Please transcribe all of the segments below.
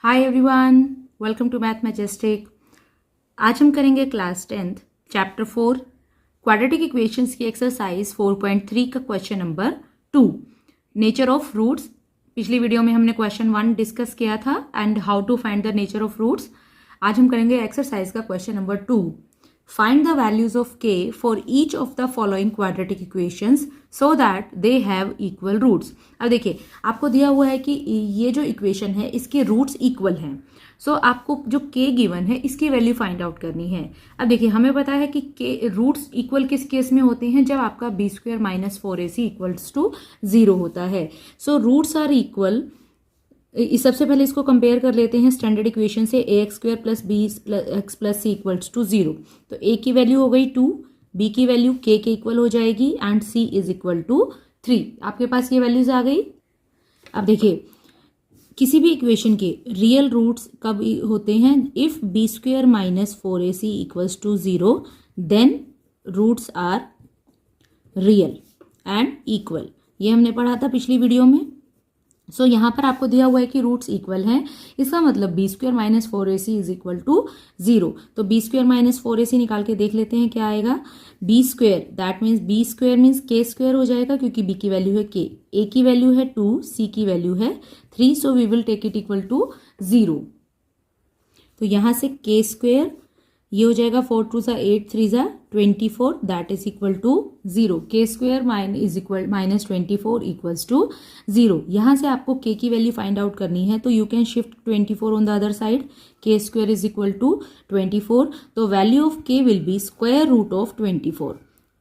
Hi everyone, welcome to Math Majestic. आज हम करेंगे class 10th chapter 4 quadratic equations की एक्सरसाइज 4.3 का question number 2 nature of roots. पिछली वीडियो में हमने क्वेश्चन 1 डिस्कस किया था and how to find the nature of roots. आज हम करेंगे एक्सरसाइज का question number 2। Find the values of k for each of the following quadratic equations so that they have equal roots. अब देखिए, आपको दिया हुआ है कि ये जो इक्वेशन है इसके रूट्स इक्वल हैं। सो आपको जो k गिवन है इसकी वैल्यू फाइंड आउट करनी है। अब देखिए, हमें पता है कि k रूट्स इक्वल किस केस में होते हैं, जब आपका b² - 4ac इक्वल्स टू 0 होता है। So roots are equal. सबसे पहले इसको कंपेयर कर लेते हैं स्टैंडर्ड इक्वेशन से, ax² + bx + c equals to 0। तो a की वैल्यू हो गई 2, b की वैल्यू k के इक्वल हो जाएगी and c is equal to 3। आपके पास ये वैल्यूज आ गई। अब देखिए, किसी भी इक्वेशन के रियल रूट्स कब होते हैं? If b² - 4ac equals to 0 then roots are real and equal. ये हमने पढ़ा था पिछली वीडियो में। सो यहाँ पर आपको दिया हुआ है कि रूट्स इक्वल हैं, इसका मतलब b² - 4ac is equal to 0। तो b² - 4ac निकाल के देख लेते हैं क्या आएगा। b² that means b² means k² हो जाएगा, क्योंकि b की वैल्यू है k, a की वैल्यू है 2, c की वैल्यू है 3। So we will take it equal to 0। तो यहाँ से k², ये हो जाएगा 4 2 = 8 3 = 24 that is equal to 0। k² is equal -24 equals to 0। यहाँ से आपको k की वैल्यू फाइंड आउट करनी है, तो you can shift 24 on the other side. k² is equal to 24। तो value of k will be square root of 24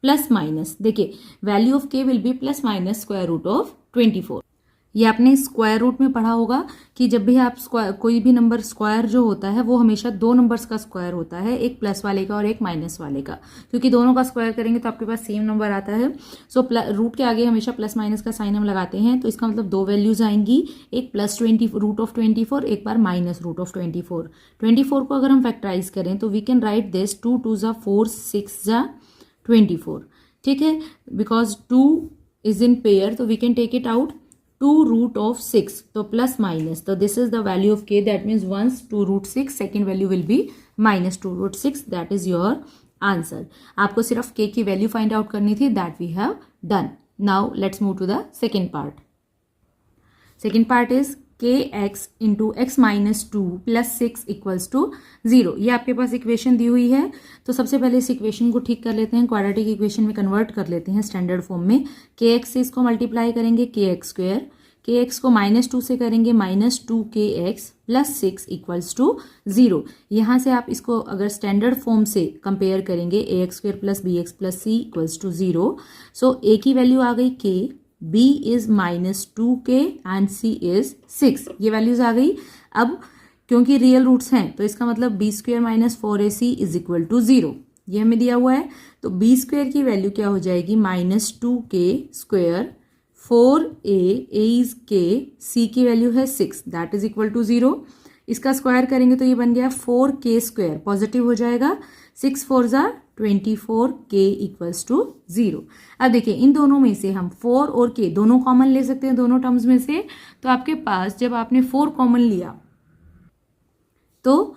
plus minus. देखिए, value of k will be plus minus square root of 24। ये आपने square root में पढ़ा होगा कि जब भी आप कोई भी नंबर स्क्वायर जो होता है वो हमेशा दो नंबर्स का स्क्वायर होता है, एक प्लस वाले का और एक माइनस वाले का, क्योंकि दोनों का स्क्वायर करेंगे तो आपके पास सेम नंबर आता है। सो रूट के आगे हमेशा प्लस माइनस का साइन हम लगाते हैं, तो इसका मतलब दो वैल्यूज आएंगी, एक +20 रूट ऑफ 24, एक बार माइनस रूट ऑफ 24। 24 को अगर हम फैक्टराइज करें तो वी कैन राइट दिस 2 2 = 4 6 = 24। ठीक है, बिकॉज 2 इज इन पेयर, तो we can take it out 2 root of 6, तो प्लस माइनस, तो this is the value of k, that means once 2 root 6, second value will be -2 root 6, that is your answer. आपको सिर्फ k की value find out करनी थी, that we have done. Now let's move to the second part. Second part is kx × x - 2 + 6 equals to 0। ये आपके पास equation दी हुई है, तो सबसे पहले इस इक्वेशन को ठीक कर लेते हैं, क्वाड्रेटिक इक्वेशन में कन्वर्ट कर लेते हैं स्टैंडर्ड फॉर्म में। kx से इसको मल्टीप्लाई करेंगे kx², kx को -2 से करेंगे -2kx + 6 इक्वल्स टू 0। यहाँ से आप इसको अगर स्टैंडर्ड फॉर्म से कंपेयर करेंगे ax² + bx + c equals to 0। So a की वैल्यू आ गई k, b is -2k and c is 6। ये वैल्यूज आ गई। अब क्योंकि रियल रूट्स हैं तो इसका मतलब b² - 4ac is equal to 0। ये हमें दिया हुआ है, तो b² की वैल्यू क्या हो जाएगी -2k², 4a, a is k, c की वैल्यू है 6, दैट इज इक्वल टू 0। इसका स्क्वायर करेंगे तो ये बन गया 4k², पॉजिटिव हो जाएगा, 6 4 = 24, k इक्वल्स टू 0। अब देखिए, इन दोनों में से हम 4 और k दोनों कॉमन ले सकते हैं दोनों टर्म्स में से। तो आपके पास जब आपने 4 कॉमन लिया तो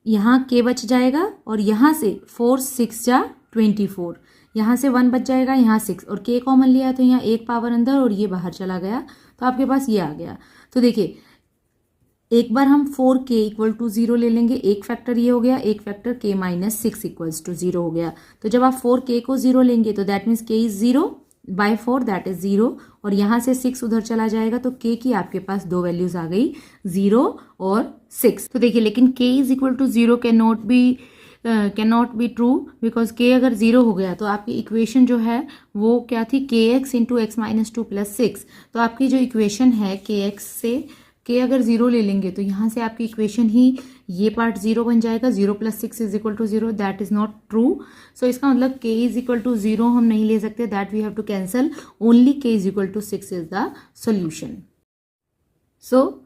यहाँ k बच जाएगा, और यहाँ से 4 6 = 24, यहाँ से 1 बच जाएगा, यहाँ 6, और k कॉमन लिया तो यहाँ एक पावर अंदर और ये बाहर चला गया, तो आपके पास ये आ गया। तो देखिए, एक बार हम 4k = 0 ले लेंगे, एक फैक्टर ये हो गया, एक फैक्टर k - 6 इक्वल्स टू 0 हो गया। तो जब आप 4k को 0 लेंगे तो that means k is 0 by 4, that is 0, और यहाँ से 6 उधर चला जाएगा, तो k की आपके पास दो वैल्यूज आ गई, 0 और 6। तो देखिए, लेकिन k = 0 can not be true, because k अगर 0 हो गया तो आपकी इक्वेशन जो है वो क्या थी, kx × x - 2 + 6। तो आपकी जो इक्वेशन है kx से k अगर 0 ले लेंगे तो यहाँ से आपकी इक्वेशन ही ये पार्ट 0 बन जाएगा, 0 + 6 is equal to 0, that is not true. So इसका मतलब k = 0 हम नहीं ले सकते, that we have to cancel, only k = 6 is the solution. So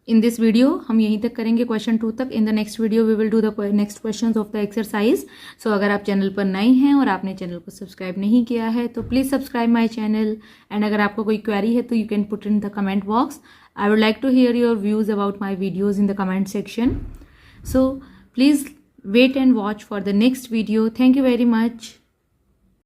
in this video हम यहीं तक करेंगे, क्वेश्चन 2 तक। In the next video we will do the next questions of the exercise. So अगर आप चैनल पर नए हैं और आपने चैनल को सब्सक्राइब नहीं किया है तो please subscribe my channel, and अगर आपको कोई क्वेरी है तो you can put in the comment box I would like to hear your views about my videos in the comment section. So please wait and watch for the next video. Thank you very much.